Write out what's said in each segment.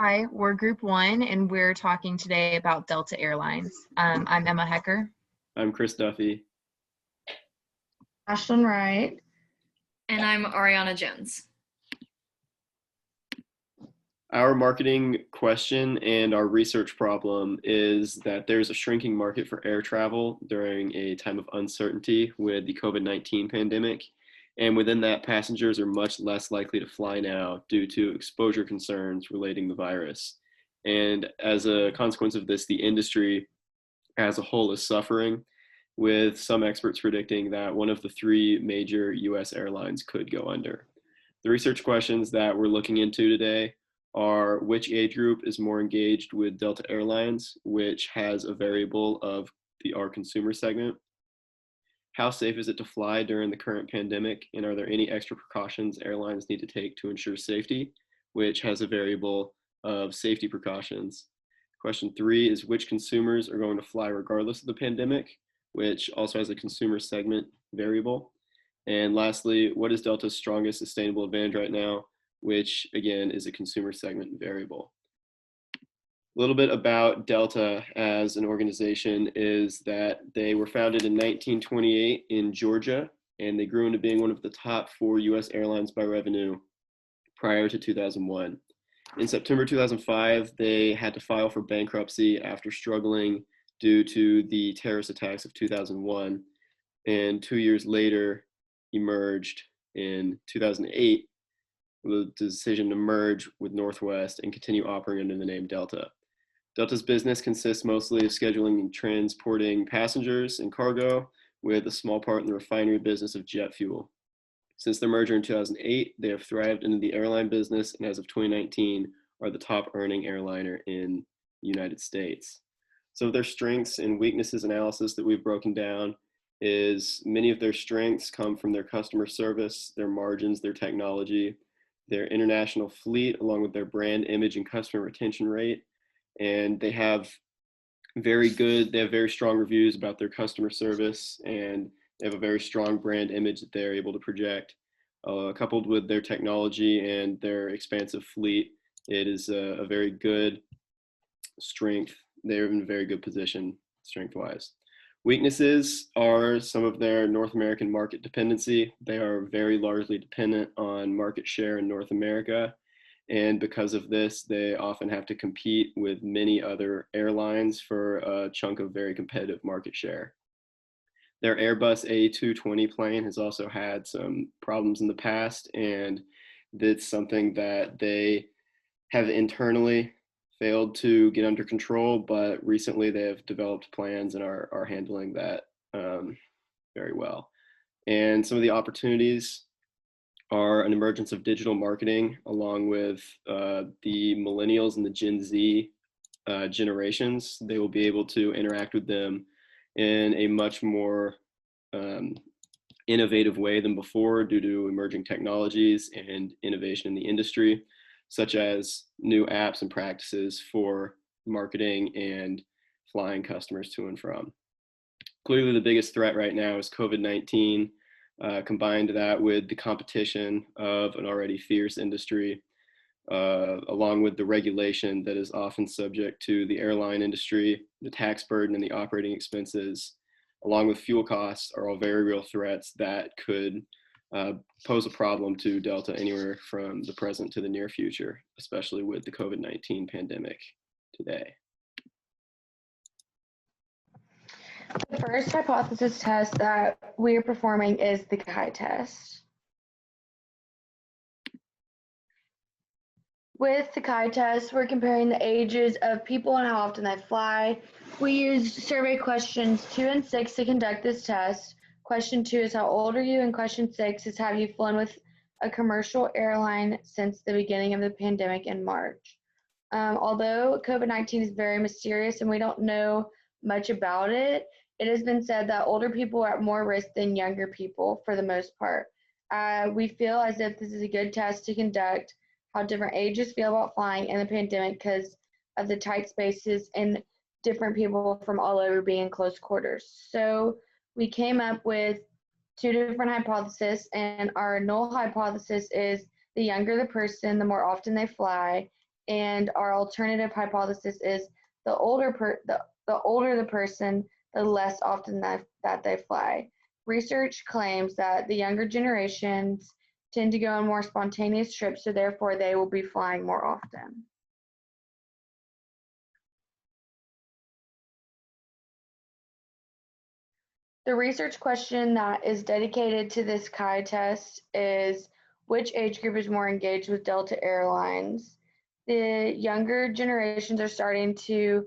Hi, we're Group One, and we're talking today about Delta Airlines. I'm Emma Hecker. I'm Chris Duffy. Ashlyn Wright. And I'm Ariana Jones. Our marketing question and our research problem is that there's a shrinking market for air travel during a time of uncertainty with the COVID-19 pandemic. And within that, passengers are much less likely to fly now due to exposure concerns relating the virus. And as a consequence of this, the industry as a whole is suffering, with some experts predicting that one of the three major US airlines could go under. The research questions that we're looking into today are: which age group is more engaged with Delta Airlines, which has a variable of our consumer segment? How safe is it to fly during the current pandemic, and are there any extra precautions airlines need to take to ensure safety, which has a variable of safety precautions? Question 3 is: which consumers are going to fly regardless of the pandemic, which also has a consumer segment variable? And lastly, what is Delta's strongest sustainable advantage right now, which again is a consumer segment variable? A little bit about Delta as an organization is that they were founded in 1928 in Georgia, and they grew into being one of the top 4 US airlines by revenue prior to 2001. In September 2005, they had to file for bankruptcy after struggling due to the terrorist attacks of 2001, and 2 years later emerged in 2008 with a decision to merge with Northwest and continue operating under the name Delta. Delta's business consists mostly of scheduling and transporting passengers and cargo, with a small part in the refinery business of jet fuel. Since their merger in 2008, they have thrived into the airline business, and as of 2019 are the top earning airliner in the United States. So their strengths and weaknesses analysis that we've broken down is: many of their strengths come from their customer service, their margins, their technology, their international fleet, along with their brand image and customer retention rate. And they have very strong reviews about their customer service, and they have a very strong brand image that they're able to project. Coupled with their technology and their expansive fleet, it is a very good strength. They're in a very good position strength-wise. Weaknesses are some of their North American market dependency. They are very largely dependent on market share in North America. And because of this, they often have to compete with many other airlines for a chunk of very competitive market share. Their Airbus A220 plane has also had some problems in the past, and that's something that they have internally failed to get under control, but recently they have developed plans and are handling that very well. And some of the opportunities are an emergence of digital marketing, along with the millennials and the Gen Z generations. They will be able to interact with them in a much more innovative way than before due to emerging technologies and innovation in the industry, such as new apps and practices for marketing and flying customers to and from. Clearly, the biggest threat right now is COVID-19. Combined that with the competition of an already fierce industry, along with the regulation that is often subject to the airline industry, the tax burden and the operating expenses, along with fuel costs, are all very real threats that could pose a problem to Delta anywhere from the present to the near future, especially with the COVID-19 pandemic today. The first hypothesis test that we are performing is the Chi test. With the Chi test, we're comparing the ages of people and how often they fly. We used survey questions 2 and 6 to conduct this test. Question 2 is how old are you, and question 6 is have you flown with a commercial airline since the beginning of the pandemic in March. Although COVID-19 is very mysterious and we don't know much about it, it has been said that older people are at more risk than younger people for the most part. We feel as if this is a good test to conduct how different ages feel about flying in the pandemic because of the tight spaces and different people from all over being in close quarters. So we came up with 2 different hypotheses, and our null hypothesis is the younger the person, the more often they fly, And our alternative hypothesis is the older the person, the less often that they fly. Research claims that the younger generations tend to go on more spontaneous trips, so therefore they will be flying more often. The research question that is dedicated to this CHI test is, which age group is more engaged with Delta Airlines? The younger generations are starting to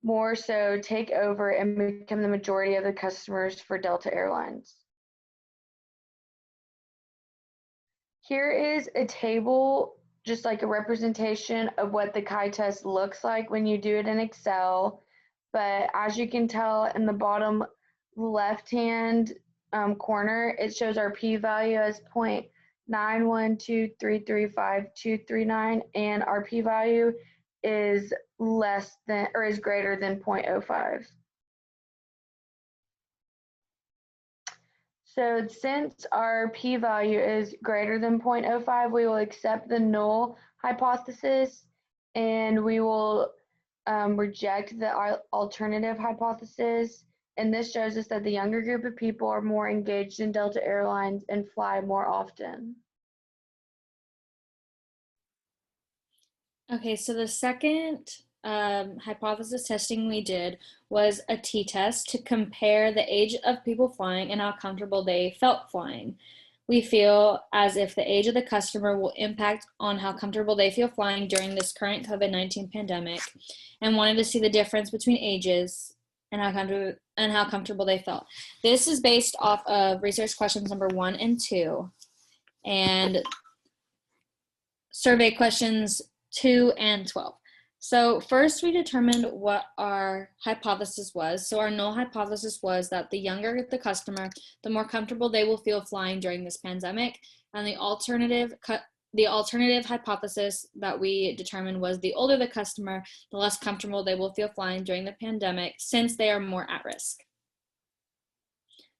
more so take over and become the majority of the customers for Delta Airlines. Here is a table, just like a representation of what the CHI test looks like when you do it in Excel. But as you can tell in the bottom left-hand corner, it shows our p-value as 0.912335239, and our p-value is less than or is greater than 0.05. So since our p-value is greater than 0.05, we will accept the null hypothesis, and we will reject the alternative hypothesis. And this shows us that the younger group of people are more engaged in Delta Airlines and fly more often. Okay, so the second hypothesis testing we did was a t-test to compare the age of people flying and how comfortable they felt flying. We feel as if the age of the customer will impact on how comfortable they feel flying during this current COVID-19 pandemic, and wanted to see the difference between ages and how comfortable they felt. This is based off of research questions number 1 and 2 and survey questions 2 and 12. So first we determined what our hypothesis was. So our null hypothesis was that the younger the customer, the more comfortable they will feel flying during this pandemic. And the alternative hypothesis that we determined was the older the customer, the less comfortable they will feel flying during the pandemic, since they are more at risk.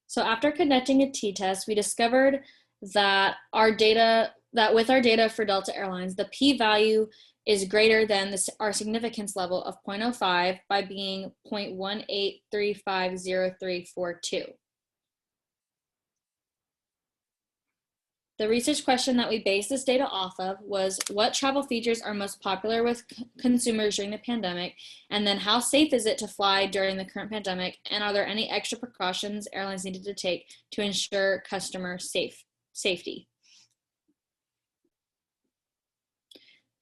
So after conducting a t-test, we discovered that with our data for Delta Airlines, the p-value is greater than our significance level of 0.05 by being 0.18350342. The research question that we based this data off of was, what travel features are most popular with consumers during the pandemic, and then how safe is it to fly during the current pandemic, and are there any extra precautions airlines needed to take to ensure customer safety?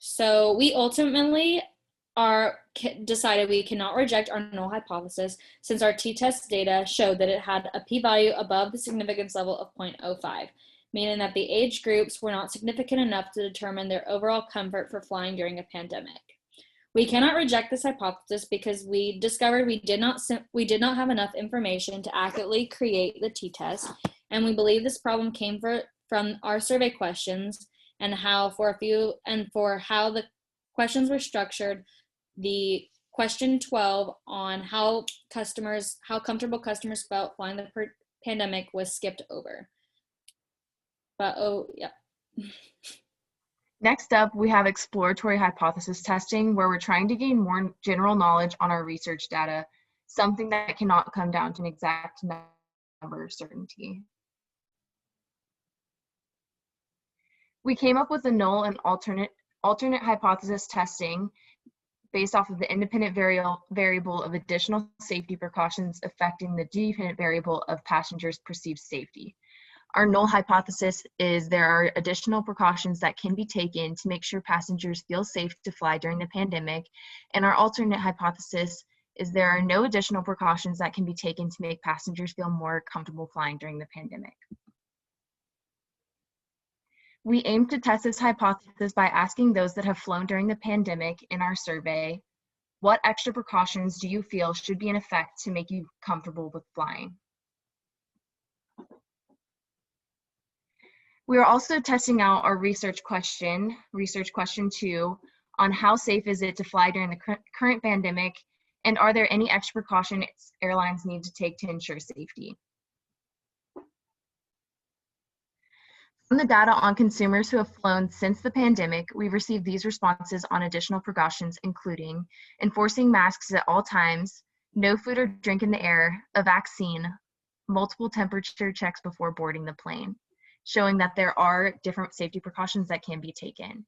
So we ultimately decided we cannot reject our null hypothesis, since our t-test data showed that it had a p-value above the significance level of 0.05, meaning that the age groups were not significant enough to determine their overall comfort for flying during a pandemic. We cannot reject this hypothesis because we discovered we did not have enough information to accurately create the t-test, and we believe this problem came from our survey questions and how for how the questions were structured. The question 12 on how comfortable customers felt flying the pandemic was skipped over. But Next up, we have exploratory hypothesis testing, where we're trying to gain more general knowledge on our research data, something that cannot come down to an exact number certainty. We came up with a null and alternate hypothesis testing based off of the independent variable of additional safety precautions affecting the dependent variable of passengers' perceived safety. Our null hypothesis is there are additional precautions that can be taken to make sure passengers feel safe to fly during the pandemic, and our alternate hypothesis is there are no additional precautions that can be taken to make passengers feel more comfortable flying during the pandemic. We aim to test this hypothesis by asking those that have flown during the pandemic in our survey, what extra precautions do you feel should be in effect to make you comfortable with flying? We are also testing out our research question 2, on how safe is it to fly during the current pandemic, and are there any extra precautions airlines need to take to ensure safety? From the data on consumers who have flown since the pandemic, we've received these responses on additional precautions, including enforcing masks at all times, no food or drink in the air, a vaccine, multiple temperature checks before boarding the plane, showing that there are different safety precautions that can be taken.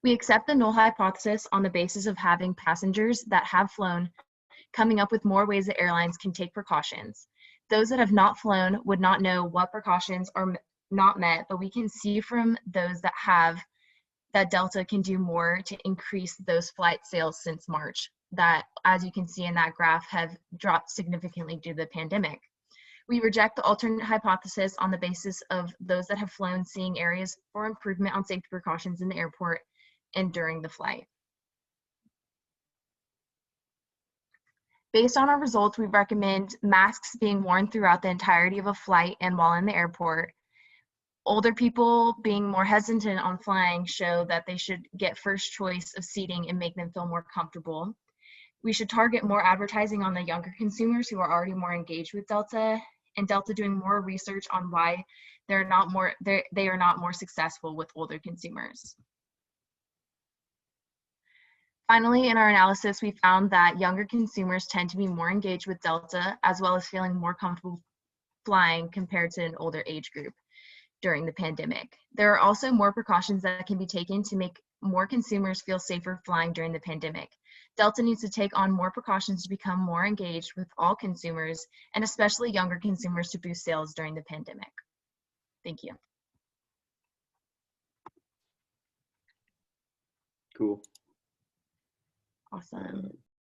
We accept the null hypothesis on the basis of having passengers that have flown coming up with more ways that airlines can take precautions. Those that have not flown would not know what precautions are not met, but we can see from those that have that Delta can do more to increase those flight sales since March, that, as you can see in that graph, have dropped significantly due to the pandemic. We reject the alternate hypothesis on the basis of those that have flown seeing areas for improvement on safety precautions in the airport and during the flight. Based on our results, we recommend masks being worn throughout the entirety of a flight and while in the airport. Older people being more hesitant on flying show that they should get first choice of seating and make them feel more comfortable. We should target more advertising on the younger consumers who are already more engaged with Delta, and Delta doing more research on why they are not more successful with older consumers. Finally, in our analysis, we found that younger consumers tend to be more engaged with Delta, as well as feeling more comfortable flying compared to an older age group during the pandemic. There are also more precautions that can be taken to make more consumers feel safer flying during the pandemic. Delta needs to take on more precautions to become more engaged with all consumers, and especially younger consumers, to boost sales during the pandemic. Thank you. Cool. Awesome.